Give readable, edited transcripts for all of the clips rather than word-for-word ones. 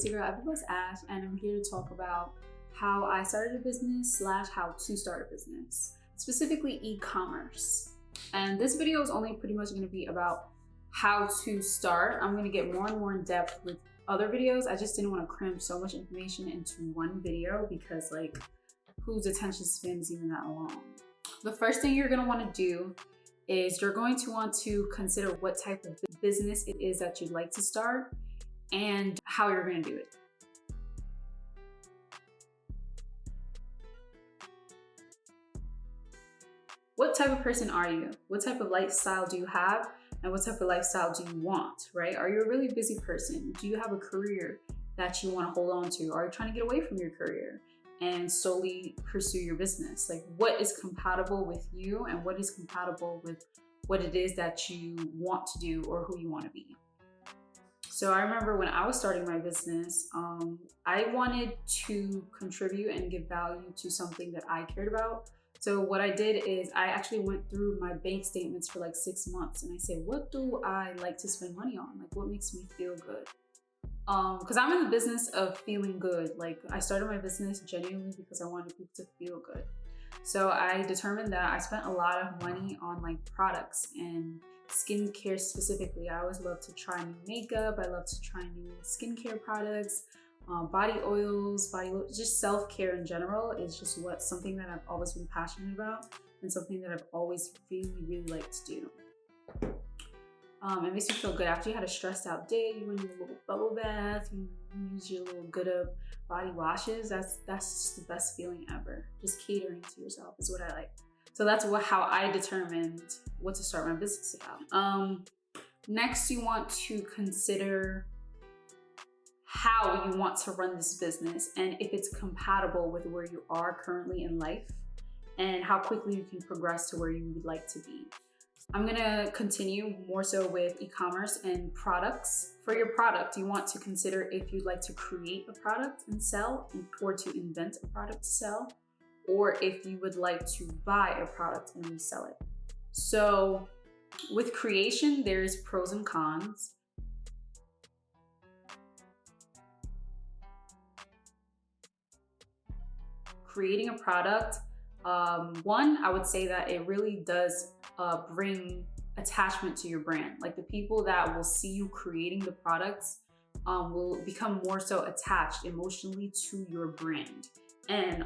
it's your girl Everbless.ash, and I'm here to talk about how I started a business / how to start a business, specifically e-commerce. And this video is only pretty much going to be about how to start. I'm going to get more and more in depth with other videos. I just didn't want to cram so much information into one video because whose attention span is even that long? The first thing you're going to want to do is you're going to want to consider what type of business it is that you'd like to start and how you're going to do it. What type of person are you? What type of lifestyle do you have? And what type of lifestyle do you want, right? Are you a really busy person? Do you have a career that you want to hold on to? Are you trying to get away from your career and solely pursue your business? Like, what is compatible with you and what is compatible with what it is that you want to do or who you want to be? So I remember when I was starting my business, I wanted to contribute and give value to something that I cared about. So what I did is I actually went through my bank statements for like 6 months and I said, what do I like to spend money on? Like, what makes me feel good? Because I'm in the business of feeling good. Like, I started my business genuinely because I wanted people to feel good. So I determined that I spent a lot of money on like products and skincare specifically. I always love to try new makeup. I love to try new skincare products, body oils, just self-care in general is just something that I've always been passionate about and something that I've always really liked to do. It makes you feel good. After you had a stressed out day, you went in a little bubble bath, you use your little good up body washes. That's just the best feeling ever. Just catering to yourself is what I like. So that's how I determined what to start my business about. Next, you want to consider how you want to run this business and if it's compatible with where you are currently in life and how quickly you can progress to where you would like to be. I'm gonna continue more so with e-commerce and products. For your product, you want to consider if you'd like to create a product and sell or to invent a product to sell, or if you would like to buy a product and resell it. So with creation, there's pros and cons. Creating a product, one, I would say that it really does bring attachment to your brand. Like, the people that will see you creating the products will become more so attached emotionally to your brand. And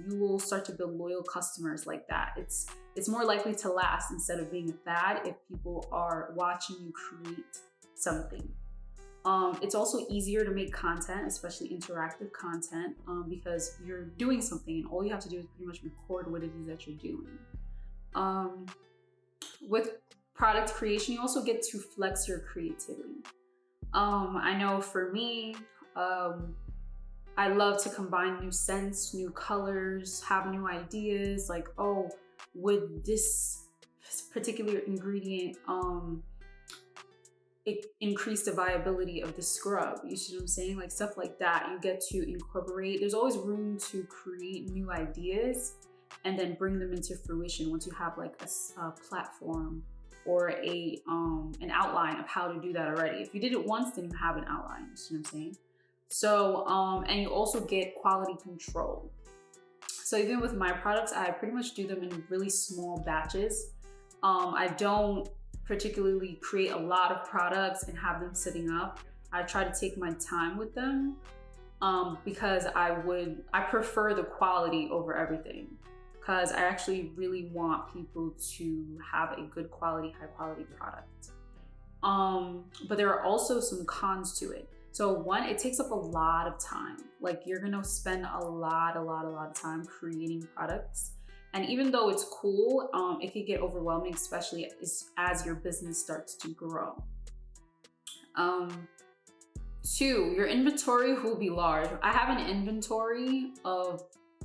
you will start to build loyal customers like that. It's more likely to last instead of being a fad if people are watching you create something. It's also easier to make content, especially interactive content, because you're doing something and all you have to do is pretty much record what it is that you're doing. With product creation, you also get to flex your creativity. I know for me, I love to combine new scents, new colors, have new ideas, like, oh, would this particular ingredient it increase the viability of the scrub? You see what I'm saying? Like, stuff like that. You get to incorporate. There's always room to create new ideas and then bring them into fruition once you have like a platform or an outline of how to do that already. If you did it once, then you have an outline. You see what I'm saying? So, and you also get quality control. So even with my products, I pretty much do them in really small batches. I don't particularly create a lot of products and have them sitting up. I try to take my time with them because I prefer the quality over everything, because I actually really want people to have a good quality, high quality product. But there are also some cons to it. So one, it takes up a lot of time. Like, you're gonna spend a lot of time creating products. And even though it's cool, it can get overwhelming, especially as your business starts to grow. Two, your inventory will be large. I have an inventory of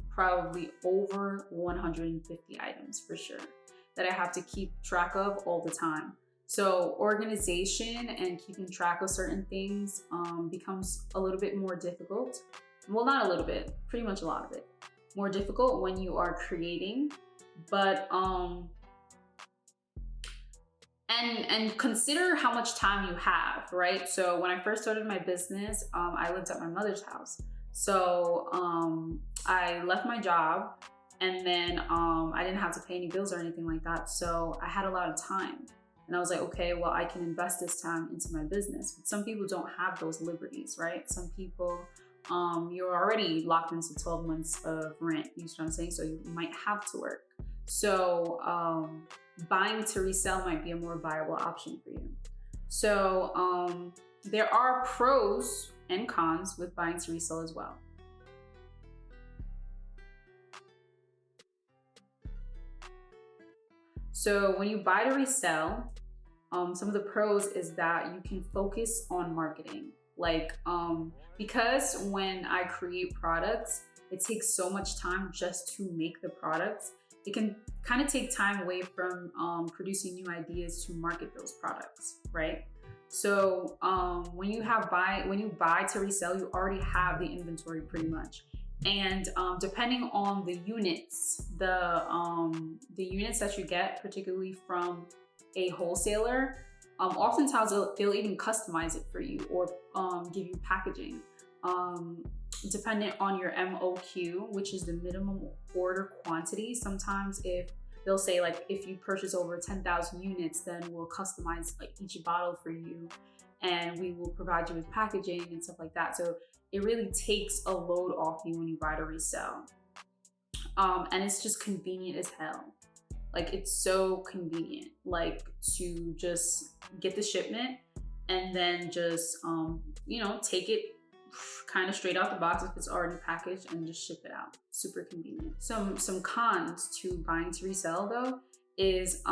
probably over 150 items for sure that I have to keep track of all the time. So organization and keeping track of certain things becomes a little bit more difficult. Well, not a little bit, pretty much a lot of it. More difficult when you are creating, but and consider how much time you have, right? So when I first started my business, I lived at my mother's house. So I left my job, and then I didn't have to pay any bills or anything like that. So I had a lot of time. And I was like, okay, well, I can invest this time into my business. But some people don't have those liberties, right? Some people, you're already locked into 12 months of rent, you know what I'm saying? So you might have to work. So buying to resell might be a more viable option for you. So there are pros and cons with buying to resell as well. So when you buy to resell, some of the pros is that you can focus on marketing. Like, because when I create products, it takes so much time just to make the products. It can kind of take time away from producing new ideas to market those products, right? So when you buy to resell, you already have the inventory pretty much. And depending on the units, the units that you get, particularly from a wholesaler, oftentimes they'll even customize it for you or give you packaging. Dependent on your MOQ, which is the minimum order quantity. Sometimes if they'll say like, if you purchase over 10,000 units, then we'll customize like each bottle for you, and we will provide you with packaging and stuff like that. So it really takes a load off you when you buy to resell. And it's just convenient as hell. Like, it's so convenient, like, to just get the shipment and then just, take it kind of straight out the box if it's already packaged and just ship it out. Super convenient. Some cons to buying to resell though is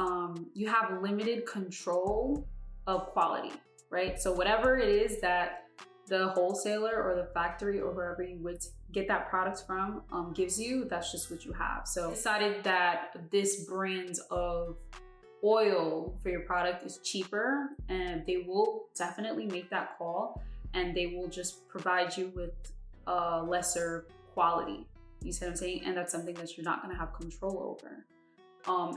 you have limited control of quality, right? So whatever it is that the wholesaler or the factory or wherever you would get that product from gives you, that's just what you have. So I decided that this brand of oil for your product is cheaper, and they will definitely make that call, and they will just provide you with lesser quality. You see what I'm saying? And that's something that you're not gonna have control over.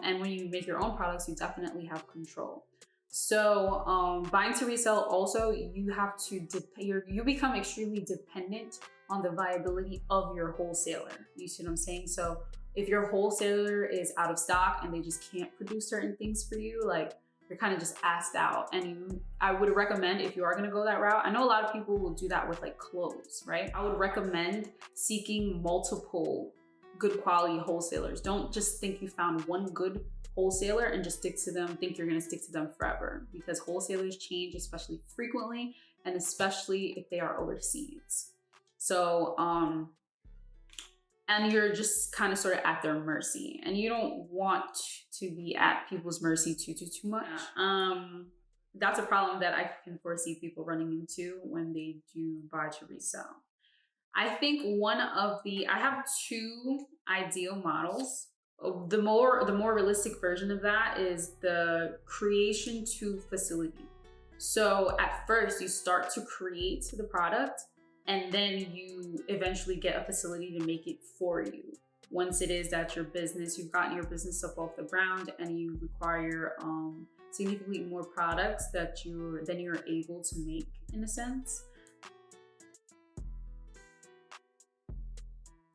And when you make your own products, you definitely have control. So buying to resell also, you have to you become extremely dependent on the viability of your wholesaler. You see what I'm saying? So if your wholesaler is out of stock and they just can't produce certain things for you, like, you're kind of just asked out. And I would recommend, if you are gonna go that route, I know a lot of people will do that with like clothes, right? I would recommend seeking multiple good quality wholesalers. Don't just think you found one good wholesaler and just think you're gonna stick to them forever, because wholesalers change, especially frequently, and especially if they are overseas. So, and you're just kind of sort of at their mercy, and you don't want to be at people's mercy too much. That's a problem that I can foresee people running into when they do buy to resell. I think I have two ideal models. The more realistic version of that is the creation to facility. So at first you start to create the product, and then you eventually get a facility to make it for you. Once it is that you've gotten your business up off the ground, and you require significantly more products than you're able to make, in a sense.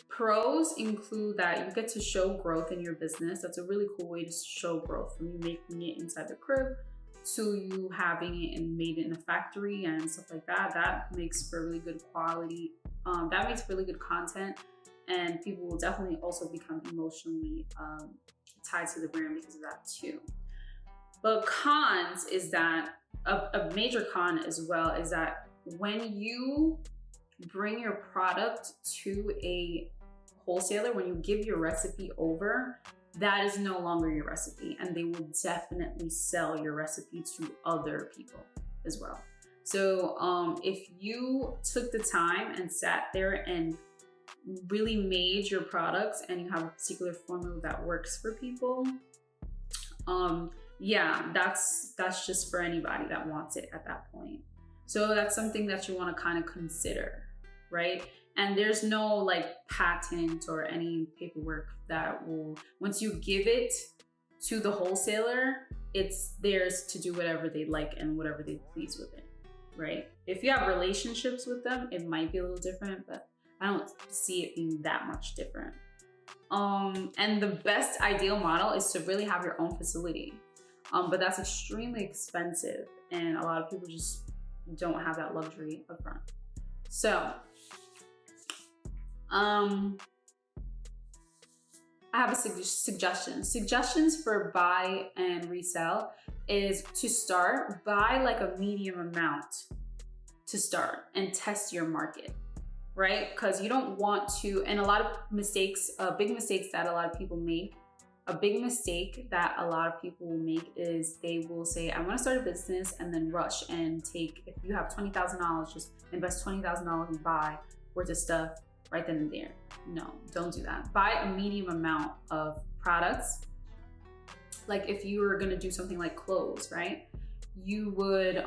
Pros include that you get to show growth in your business. That's a really cool way to show growth, from you making it inside the crib to you having it and made it in a factory and stuff like that. That makes for really good quality. That makes really good content, and people will definitely also become emotionally tied to the brand because of that too. But cons is that a major con as well is that when you bring your product to a wholesaler, when you give your recipe over, that is no longer your recipe, and they will definitely sell your recipe to other people as well. So if you took the time and sat there and really made your products, and you have a particular formula that works for people, yeah, that's just for anybody that wants it at that point. So that's something that you want to kind of consider, right? And there's no like patent or any paperwork that will, once you give it to the wholesaler, it's theirs to do whatever they like and whatever they please with it, right? If you have relationships with them, it might be a little different, but I don't see it being that much different. And the best ideal model is to really have your own facility. But that's extremely expensive, and a lot of people just don't have that luxury up front. So, I have a suggestion. Suggestions for buy and resell is to start, buy like a medium amount to start and test your market, right? Because you don't want to, and a lot of mistakes, big mistakes that a lot of people make, a big mistake that a lot of people will make is they will say, I want to start a business, and then rush and take, if you have $20,000, just invest $20,000 and buy worth of stuff right then and there. No, don't do that. Buy a medium amount of products. Like if you were going to do something like clothes, right? You would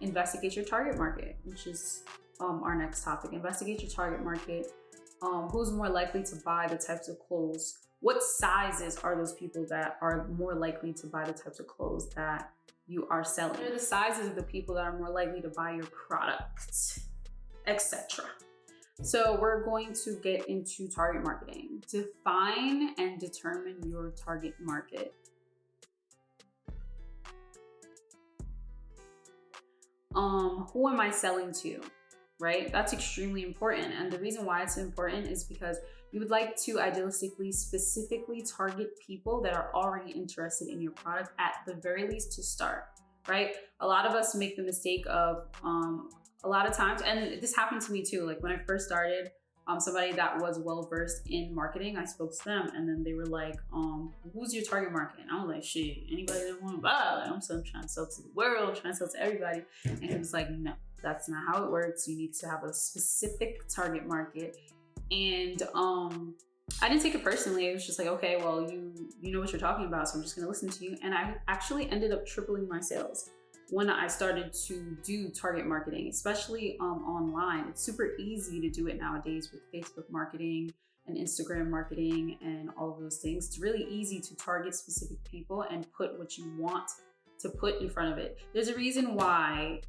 investigate your target market, which is our next topic. Investigate your target market. Who's more likely to buy the types of clothes? What sizes are those people that are more likely to buy the types of clothes that you are selling? What are the sizes of the people that are more likely to buy your product, etc. So we're going to get into target marketing. Define and determine your target market. Who am I selling to? Right? That's extremely important. And the reason why it's important is because you would like to idealistically, specifically target people that are already interested in your product at the very least to start, right? A lot of us make the mistake of, a lot of times, and this happened to me too, like when I first started, somebody that was well-versed in marketing, I spoke to them and then they were like, who's your target market? And I was like, shit, anybody that want to buy, like, I'm trying to sell to the world, trying to sell to everybody. And he was like, no, that's not how it works. You need to have a specific target market. And I didn't take it personally. It was just like, okay, well, you know what you're talking about, so I'm just gonna listen to you. And I actually ended up tripling my sales when I started to do target marketing, especially online. It's super easy to do it nowadays with Facebook marketing and Instagram marketing and all of those things. It's really easy to target specific people and put what you want to put in front of it. There's a reason why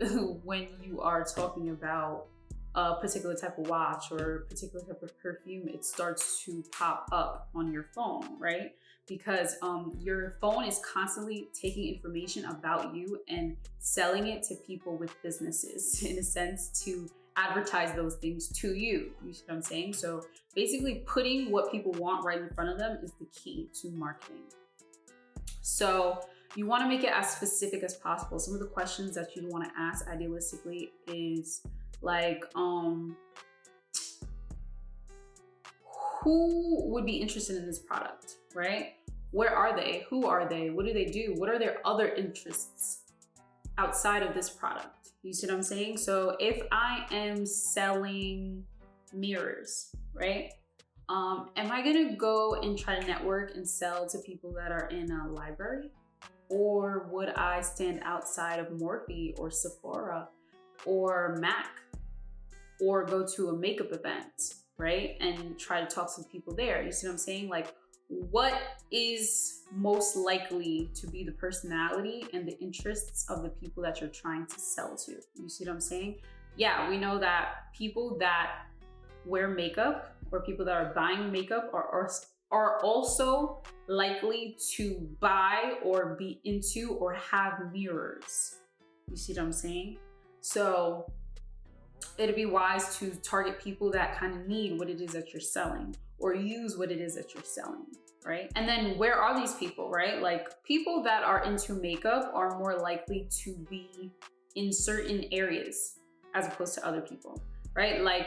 when you are talking about a particular type of watch or a particular type of perfume, it starts to pop up on your phone, right? Because your phone is constantly taking information about you and selling it to people with businesses, in a sense, to advertise those things to you. You see what I'm saying? So basically putting what people want right in front of them is the key to marketing. So you want to make it as specific as possible. Some of the questions that you want to ask idealistically is like, who would be interested in this product, right? Where are they? Who are they? What do they do? What are their other interests outside of this product? You see what I'm saying? So if I am selling mirrors, right? Am I gonna go and try to network and sell to people that are in a library? Or would I stand outside of Morphe or Sephora or MAC or go to a makeup event, right? And try to talk to people there. You see what I'm saying? Like, what is most likely to be the personality and the interests of the people that you're trying to sell to? You see what I'm saying? Yeah, we know that people that wear makeup or people that are buying makeup are also likely to buy or be into or have mirrors. You see what I'm saying? So it'd be wise to target people that kind of need what it is that you're selling or use what it is that you're selling, right? And then where are these people, right? Like people that are into makeup are more likely to be in certain areas as opposed to other people, right? Like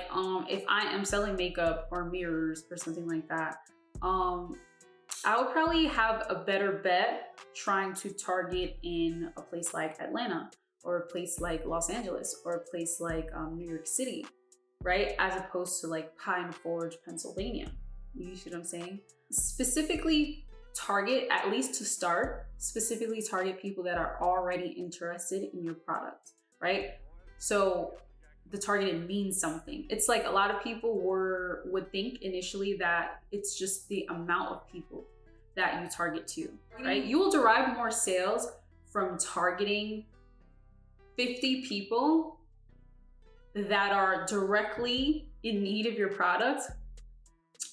if I am selling makeup or mirrors or something like that, I would probably have a better bet trying to target in a place like Atlanta or a place like Los Angeles or a place like New York City, right? As opposed to like Pine Forge, Pennsylvania. You see what I'm saying? Specifically target, at least to start, specifically target people that are already interested in your product, right? So the targeted means something. It's like a lot of people would think initially that it's just the amount of people that you target to, right? You will derive more sales from targeting 50 people that are directly in need of your product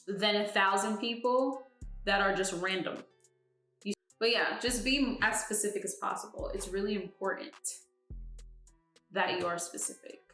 than 1,000 people that are just random. But yeah, just be as specific as possible. It's really important that you are specific.